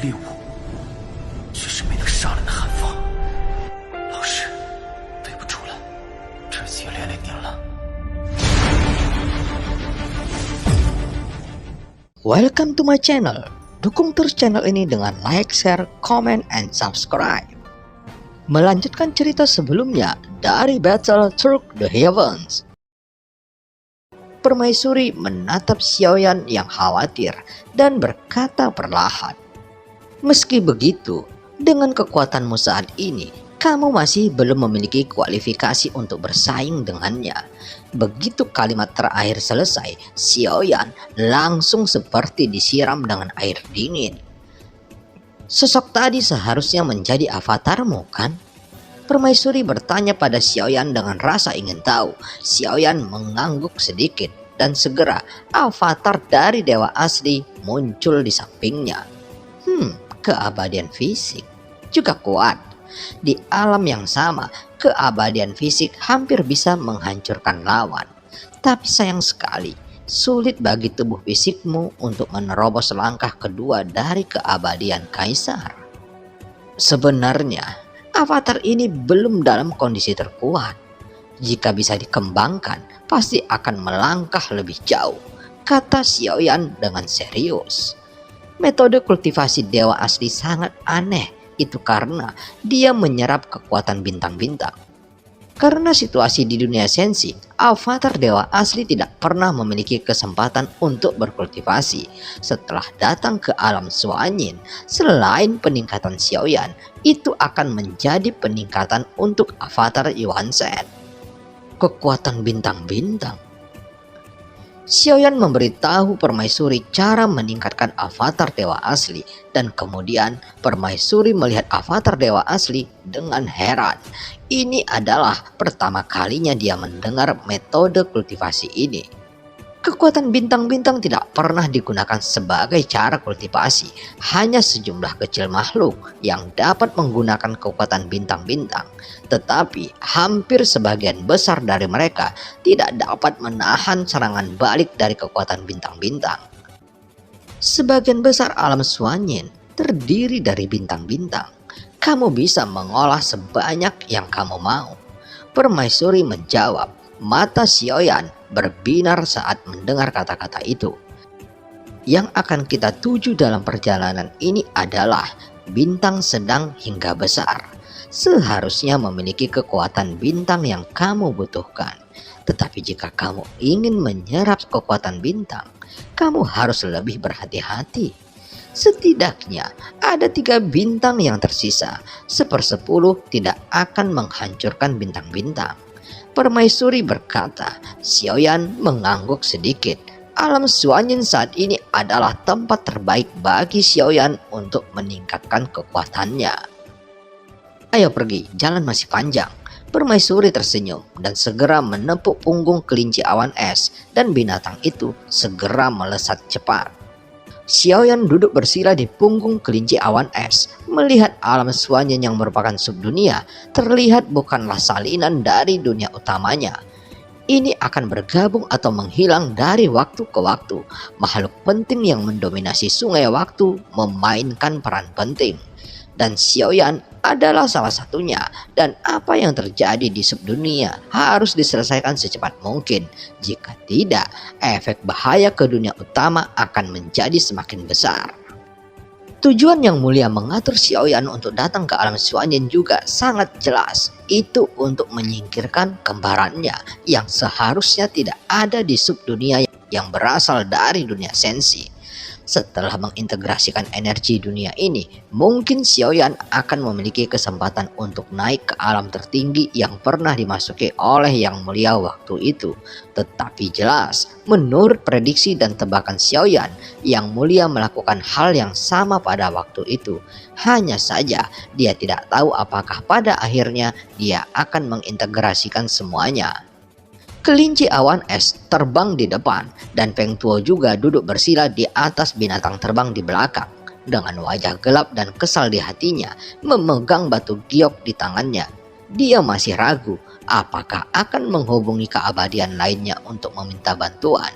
猎物，却是没能杀人的寒风。老师，对不住了，这次也连累您了。Welcome to my channel. Dukung terus channel ini dengan like, share, comment, and subscribe. Melanjutkan cerita sebelumnya dari Battle Through the Heavens. Permaisuri menatap Xiaoyan yang khawatir dan berkata perlahan, "Meski begitu, dengan kekuatanmu saat ini, kamu masih belum memiliki kualifikasi untuk bersaing dengannya." Begitu kalimat terakhir selesai, Xiaoyan langsung seperti disiram dengan air dingin. "Sosok tadi seharusnya menjadi avatarmu, kan?" Permaisuri bertanya pada Xiaoyan dengan rasa ingin tahu. Xiaoyan mengangguk sedikit dan segera avatar dari dewa asli muncul di sampingnya. Keabadian fisik juga kuat. Di alam yang sama, keabadian fisik hampir bisa menghancurkan lawan. Tapi sayang sekali, sulit bagi tubuh fisikmu untuk menerobos langkah kedua dari keabadian kaisar. Sebenarnya, avatar ini belum dalam kondisi terkuat. Jika bisa dikembangkan, pasti akan melangkah lebih jauh, kata Xiaoyan dengan serius. Metode kultivasi dewa asli sangat aneh. Itu karena dia menyerap kekuatan bintang-bintang. Karena situasi di dunia sensi, avatar dewa asli tidak pernah memiliki kesempatan untuk berkultivasi. Setelah datang ke alam Suanyin, selain peningkatan Xiaoyan, itu akan menjadi peningkatan untuk avatar Yuan Shen. Kekuatan bintang-bintang. Xiaoyan memberitahu permaisuri cara meningkatkan avatar dewa asli, dan kemudian permaisuri melihat avatar dewa asli dengan heran. Ini adalah pertama kalinya dia mendengar metode kultivasi ini. Kekuatan bintang-bintang tidak pernah digunakan sebagai cara kultivasi. Hanya sejumlah kecil makhluk yang dapat menggunakan kekuatan bintang-bintang. Tetapi hampir sebagian besar dari mereka tidak dapat menahan serangan balik dari kekuatan bintang-bintang. Sebagian besar alam Suanyin terdiri dari bintang-bintang. Kamu bisa mengolah sebanyak yang kamu mau. Permaisuri menjawab. Mata Xiaoyan berbinar saat mendengar kata-kata itu. Yang akan kita tuju dalam perjalanan ini adalah bintang sedang hingga besar. Seharusnya memiliki kekuatan bintang yang kamu butuhkan. Tetapi jika kamu ingin menyerap kekuatan bintang, kamu harus lebih berhati-hati. Setidaknya ada 3 bintang yang tersisa. 1/10 tidak akan menghancurkan bintang-bintang. Permaisuri berkata. Xiaoyan mengangguk sedikit. Alam Suanyin saat ini adalah tempat terbaik bagi Xiaoyan untuk meningkatkan kekuatannya. Ayo pergi, jalan masih panjang. Permaisuri tersenyum dan segera menepuk punggung kelinci awan es, dan binatang itu segera melesat cepat. Xiaoyan duduk bersila di punggung kelinci awan es. Melihat alam Suanyin yang merupakan subdunia, terlihat bukanlah salinan dari dunia utamanya. Ini akan bergabung atau menghilang dari waktu ke waktu. Makhluk penting yang mendominasi sungai waktu memainkan peran penting. Dan Xiaoyan adalah salah satunya. Dan apa yang terjadi di subdunia harus diselesaikan secepat mungkin. Jika tidak, efek bahaya ke dunia utama akan menjadi semakin besar. Tujuan yang mulia mengatur Xiaoyan untuk datang ke alam Suanyin juga sangat jelas. Itu untuk menyingkirkan kembarannya yang seharusnya tidak ada di subdunia yang berasal dari dunia sensi. Setelah mengintegrasikan energi dunia ini, mungkin Xiaoyan akan memiliki kesempatan untuk naik ke alam tertinggi yang pernah dimasuki oleh Yang Mulia waktu itu. Tetapi jelas, menurut prediksi dan tebakan Xiaoyan, Yang Mulia melakukan hal yang sama pada waktu itu. Hanya saja, dia tidak tahu apakah pada akhirnya dia akan mengintegrasikan semuanya. Kelinci awan es terbang di depan, dan Feng Tuo juga duduk bersila di atas binatang terbang di belakang. Dengan wajah gelap dan kesal di hatinya, memegang batu giok di tangannya. Dia masih ragu apakah akan menghubungi keabadian lainnya untuk meminta bantuan.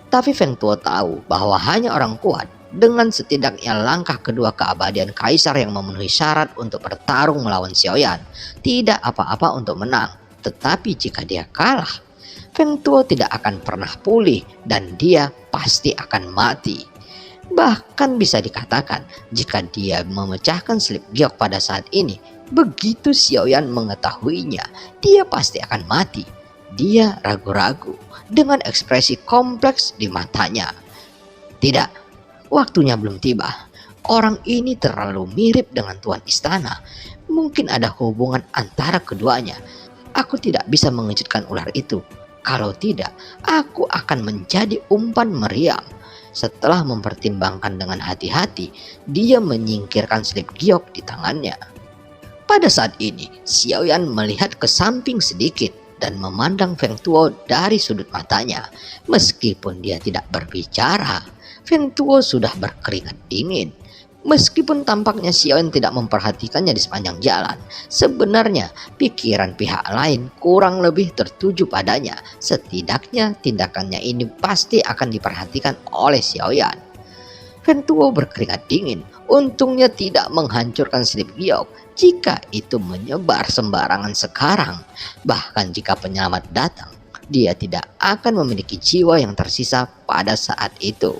Tapi Feng Tuo tahu bahwa hanya orang kuat dengan setidaknya langkah kedua keabadian kaisar yang memenuhi syarat untuk bertarung melawan Xiaoyan. Tidak apa-apa untuk menang, tetapi jika dia kalah, Feng Tuo tidak akan pernah pulih dan dia pasti akan mati. Bahkan bisa dikatakan jika dia memecahkan slip giok pada saat ini, begitu Xiaoyan mengetahuinya, dia pasti akan mati. Dia ragu-ragu dengan ekspresi kompleks di matanya. Tidak, waktunya belum tiba. Orang ini terlalu mirip dengan tuan istana. Mungkin ada hubungan antara keduanya. Aku tidak bisa mengejutkan ular itu. Kalau tidak, aku akan menjadi umpan meriam. Setelah mempertimbangkan dengan hati-hati, dia menyingkirkan slip giok di tangannya. Pada saat ini, Xiaoyan melihat ke samping sedikit dan memandang Feng Tuo dari sudut matanya. Meskipun dia tidak berbicara, Feng Tuo sudah berkeringat dingin. Meskipun tampaknya Xiaoyan tidak memperhatikannya di sepanjang jalan, sebenarnya pikiran pihak lain kurang lebih tertuju padanya. Setidaknya tindakannya ini pasti akan diperhatikan oleh Xiaoyan. Feng Tuo berkeringat dingin. Untungnya tidak menghancurkan slip giok. Jika itu menyebar sembarangan sekarang, bahkan jika penyelamat datang, dia tidak akan memiliki jiwa yang tersisa pada saat itu.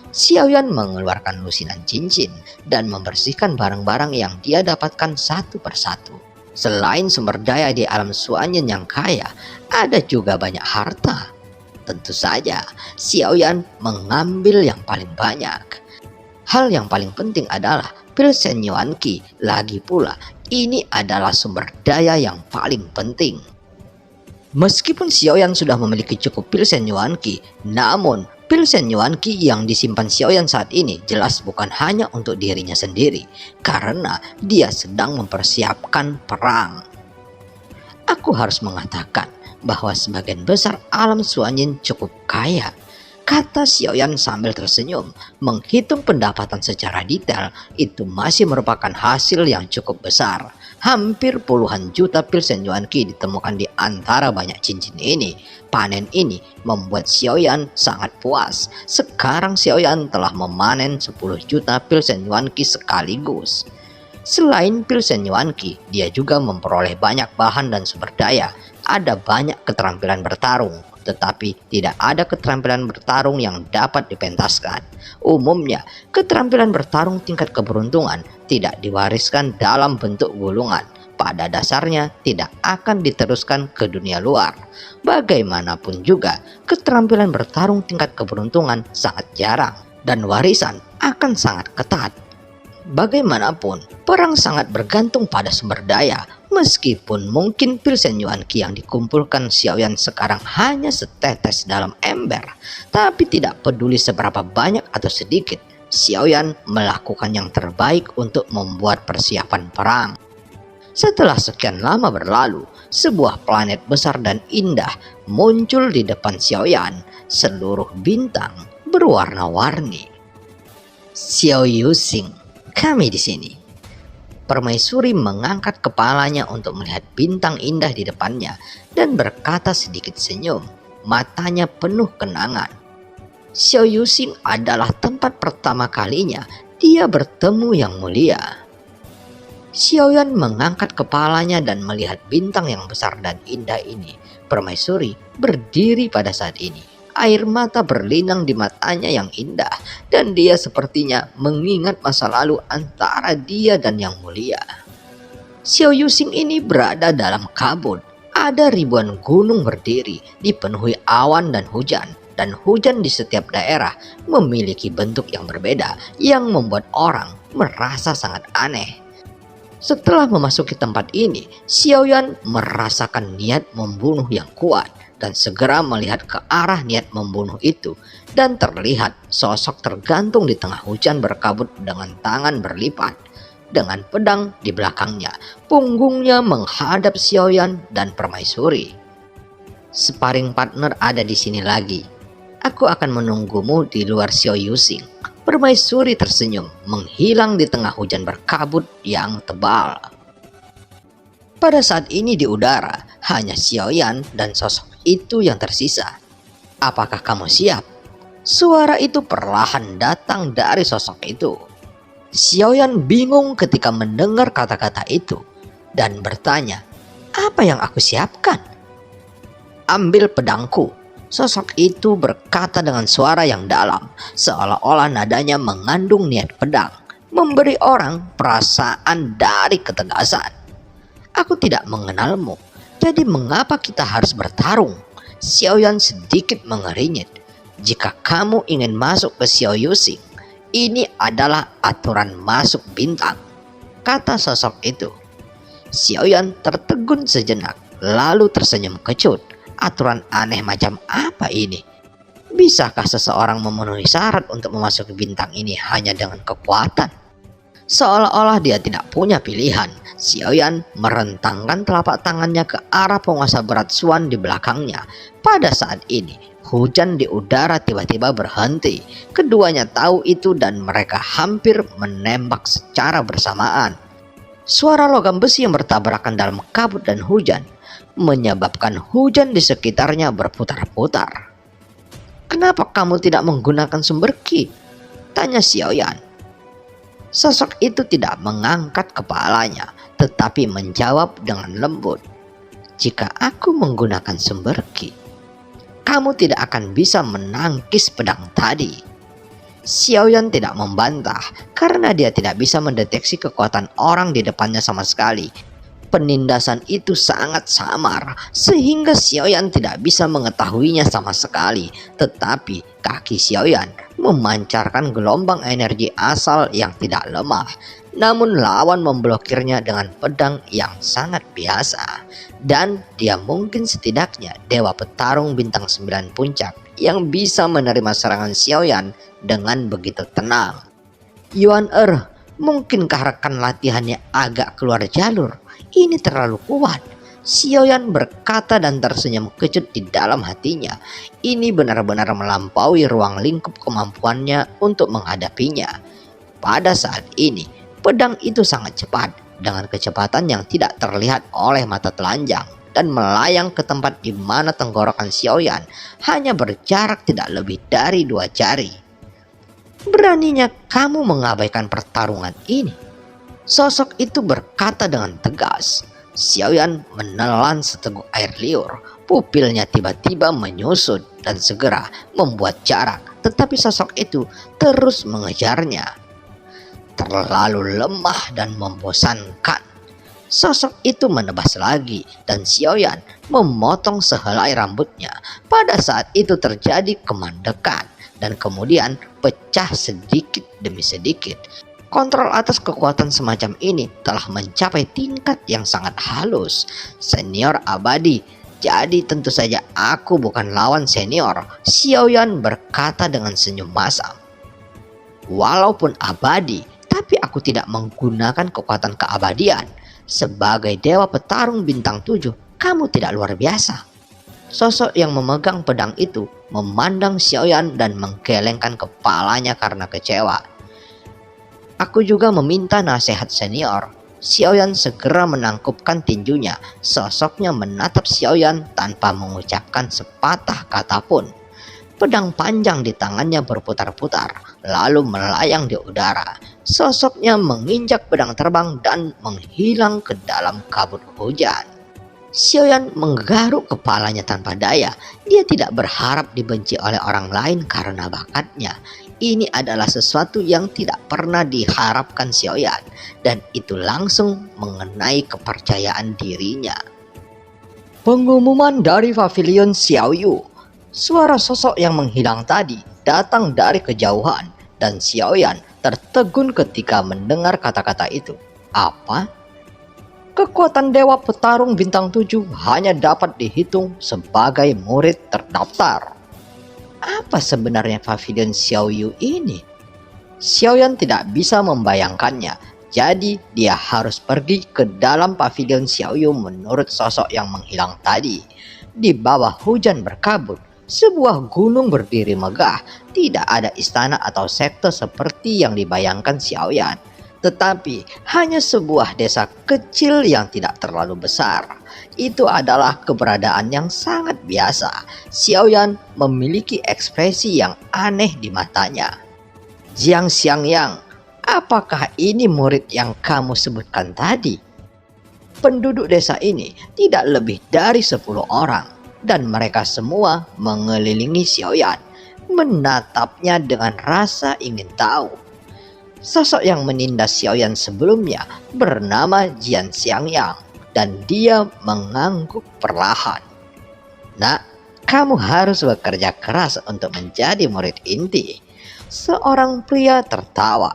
Xiaoyan mengeluarkan lusinan cincin dan membersihkan barang-barang yang dia dapatkan satu persatu. Selain sumber daya di alam Suanyan yang kaya, ada juga banyak harta. Tentu saja, Xiaoyan mengambil yang paling banyak. Hal yang paling penting adalah Pilsen Yuan Qi. Lagi pula, ini adalah sumber daya yang paling penting. Meskipun Xiaoyan sudah memiliki cukup Pilsen Yuan Qi, namun Pilsen Yuan Qi yang disimpan Xiaoyan saat ini jelas bukan hanya untuk dirinya sendiri, karena dia sedang mempersiapkan perang. Aku harus mengatakan bahwa sebagian besar alam Suanyin cukup kaya, kata Xiaoyan sambil tersenyum. Menghitung pendapatan secara detail, itu masih merupakan hasil yang cukup besar. Hampir puluhan juta Pilsen Yuan Qi ditemukan di antara banyak cincin ini. Panen ini membuat Xiaoyan sangat puas. Sekarang Xiaoyan telah memanen 10 juta Pilsen Yuan Qi sekaligus. Selain Pilsen Yuan Qi, dia juga memperoleh banyak bahan dan sumber daya. Ada banyak keterampilan bertarung, tetapi tidak ada keterampilan bertarung yang dapat dipentaskan. Umumnya, keterampilan bertarung tingkat keberuntungan tidak diwariskan dalam bentuk gulungan. Pada dasarnya tidak akan diteruskan ke dunia luar. Bagaimanapun juga, keterampilan bertarung tingkat keberuntungan sangat jarang dan warisan akan sangat ketat. Bagaimanapun, perang sangat bergantung pada sumber daya. Meskipun mungkin Pilsen Yuan Qi yang dikumpulkan Xiaoyan sekarang hanya setetes dalam ember, tapi tidak peduli seberapa banyak atau sedikit, Xiaoyan melakukan yang terbaik untuk membuat persiapan perang. Setelah sekian lama berlalu, sebuah planet besar dan indah muncul di depan Xiaoyan. Seluruh bintang berwarna-warni. Xiao Yuxing, kami di sini. Permaisuri mengangkat kepalanya untuk melihat bintang indah di depannya dan berkata sedikit senyum. Matanya penuh kenangan. Xiao Yuxing adalah tempat pertama kalinya dia bertemu Yang Mulia. Xiaoyan mengangkat kepalanya dan melihat bintang yang besar dan indah ini. Permaisuri berdiri pada saat ini. Air mata berlinang di matanya yang indah, dan dia sepertinya mengingat masa lalu antara dia dan Yang Mulia. Xiao Yuxing ini berada dalam kabut. Ada ribuan gunung berdiri, dipenuhi awan dan hujan di setiap daerah memiliki bentuk yang berbeda yang membuat orang merasa sangat aneh. Setelah memasuki tempat ini, Xiaoyan merasakan niat membunuh yang kuat dan segera melihat ke arah niat membunuh itu, dan terlihat sosok tergantung di tengah hujan berkabut dengan tangan berlipat, dengan pedang di belakangnya. Punggungnya menghadap Xiaoyan dan permaisuri. Sparring partner ada di sini lagi. Aku akan menunggumu di luar, Xiao Yuxing. Permaisuri tersenyum, menghilang di tengah hujan berkabut yang tebal. Pada saat ini di udara, hanya Xiaoyan dan sosok itu yang tersisa. Apakah kamu siap? Suara itu perlahan datang dari sosok itu. Xiaoyan bingung ketika mendengar kata-kata itu dan bertanya, "Apa yang aku siapkan?" "Ambil pedangku," sosok itu berkata dengan suara yang dalam, seolah-olah nadanya mengandung niat pedang, memberi orang perasaan dari ketegasan. "Aku tidak mengenalmu, jadi mengapa kita harus bertarung?" Xiaoyan sedikit mengernyit. "Jika kamu ingin masuk ke Xiao Yuxing, ini adalah aturan masuk bintang," kata sosok itu. Xiaoyan tertegun sejenak, lalu tersenyum kecut. Aturan aneh macam apa ini? Bisakah seseorang memenuhi syarat untuk memasuki bintang ini hanya dengan kekuatan? Seolah-olah dia tidak punya pilihan, Xiaoyan merentangkan telapak tangannya ke arah penguasa berat Xuan di belakangnya. Pada saat ini, hujan di udara tiba-tiba berhenti. Keduanya tahu itu dan mereka hampir menembak secara bersamaan. Suara logam besi yang bertabrakan dalam kabut dan hujan menyebabkan hujan di sekitarnya berputar-putar. "Kenapa kamu tidak menggunakan sumber ki?" tanya Xiaoyan. Sosok itu tidak mengangkat kepalanya, tetapi menjawab dengan lembut, "Jika aku menggunakan sumber ki, kamu tidak akan bisa menangkis pedang tadi." Xiaoyan tidak membantah karena dia tidak bisa mendeteksi kekuatan orang di depannya sama sekali. Penindasan itu sangat samar sehingga Xiaoyan tidak bisa mengetahuinya sama sekali. Tetapi kaki Xiaoyan memancarkan gelombang energi asal yang tidak lemah. Namun lawan memblokirnya dengan pedang yang sangat biasa. Dan dia mungkin setidaknya dewa petarung bintang 9 puncak yang bisa menerima serangan Xiaoyan dengan begitu tenang. "Yuan mungkinkah rekan latihannya agak keluar jalur? Ini terlalu kuat," Xiaoyan berkata dan tersenyum kecut di dalam hatinya. Ini benar-benar melampaui ruang lingkup kemampuannya untuk menghadapinya. Pada saat ini, pedang itu sangat cepat dengan kecepatan yang tidak terlihat oleh mata telanjang dan melayang ke tempat di mana tenggorokan Xiaoyan hanya berjarak tidak lebih dari 2 jari. "Beraninya kamu mengabaikan pertarungan ini?" sosok itu berkata dengan tegas. Xiaoyan menelan seteguk air liur. Pupilnya tiba-tiba menyusut dan segera membuat jarak. Tetapi sosok itu terus mengejarnya. "Terlalu lemah dan membosankan." Sosok itu menebas lagi dan Xiaoyan memotong sehelai rambutnya. Pada saat itu terjadi kemandekan dan kemudian pecah sedikit demi sedikit. Kontrol atas kekuatan semacam ini telah mencapai tingkat yang sangat halus. Senior abadi, jadi tentu saja aku bukan lawan senior, Xiaoyan berkata dengan senyum masam. "Walaupun abadi, tapi aku tidak menggunakan kekuatan keabadian. Sebagai dewa petarung bintang 7, kamu tidak luar biasa." Sosok yang memegang pedang itu memandang Xiaoyan dan menggelengkan kepalanya karena kecewa. "Aku juga meminta nasihat senior." Xiaoyan segera menangkupkan tinjunya. Sosoknya menatap Xiaoyan tanpa mengucapkan sepatah kata pun. Pedang panjang di tangannya berputar-putar, lalu melayang di udara. Sosoknya menginjak pedang terbang dan menghilang ke dalam kabut hujan. Xiaoyan menggaruk kepalanya tanpa daya. Dia tidak berharap dibenci oleh orang lain karena bakatnya. Ini adalah sesuatu yang tidak pernah diharapkan Xiaoyan, dan itu langsung mengenai kepercayaan dirinya. Pengumuman dari pavilion Xiaoyu. Suara sosok yang menghilang tadi datang dari kejauhan, dan Xiaoyan tertegun ketika mendengar kata-kata itu. Apa? Kekuatan dewa petarung bintang 7 hanya dapat dihitung sebagai murid terdaftar. Apa sebenarnya pavilion Xiaoyu ini? Xiaoyan tidak bisa membayangkannya, jadi dia harus pergi ke dalam pavilion Xiaoyu menurut sosok yang menghilang tadi. Di bawah hujan berkabut, sebuah gunung berdiri megah. Tidak ada istana atau sekte seperti yang dibayangkan Xiaoyan. tetapi hanya sebuah desa kecil yang tidak terlalu besar. Itu adalah keberadaan yang sangat biasa. Xiaoyan memiliki ekspresi yang aneh di matanya. Jiang Xiangyang, apakah ini murid yang kamu sebutkan tadi? Penduduk desa ini tidak lebih dari 10 orang, dan mereka semua mengelilingi Xiaoyan, menatapnya dengan rasa ingin tahu. Sosok yang menindas Xiaoyan sebelumnya bernama Jiang Xiangyang, dan dia mengangguk perlahan. Nak, kamu harus bekerja keras untuk menjadi murid inti. Seorang pria tertawa.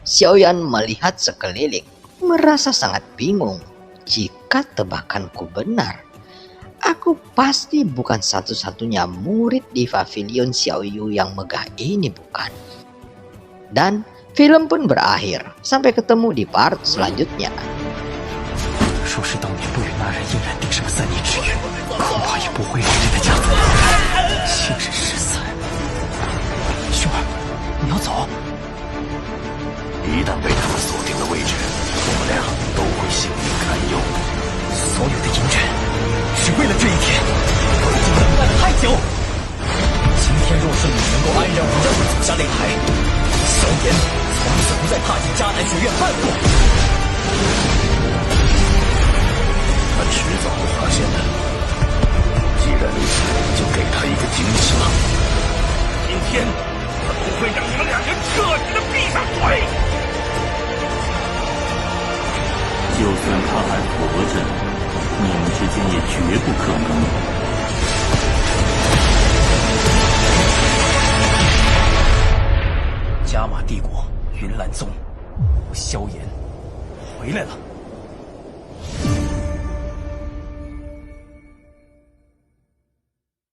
Xiaoyan melihat sekeliling, merasa sangat bingung. Jika tebakanku benar, aku pasti bukan satu-satunya murid di pavilion Xiaoyu yang megah ini, bukan? Dan film pun berakhir. Sampai ketemu di part selanjutnya. 若是当年不与那人硬然定什么3年之约，恐怕也不会是这个家族。竟是失散。兄儿，你要走？一旦被他们锁定了位置，我们俩都会性命堪忧。所有的阴阵，只为了这一天，我已经等待了太久。今天若是你能够安然无恙地走下擂台，萧炎从此不再踏进迦南学院半步。他迟早会发现的。既然如此，就给他一个惊喜吧。今天他不会让你们两人彻底的闭上嘴。就算他还活着，你们之间也绝不可能。加玛帝国云岚宗，萧炎回来了。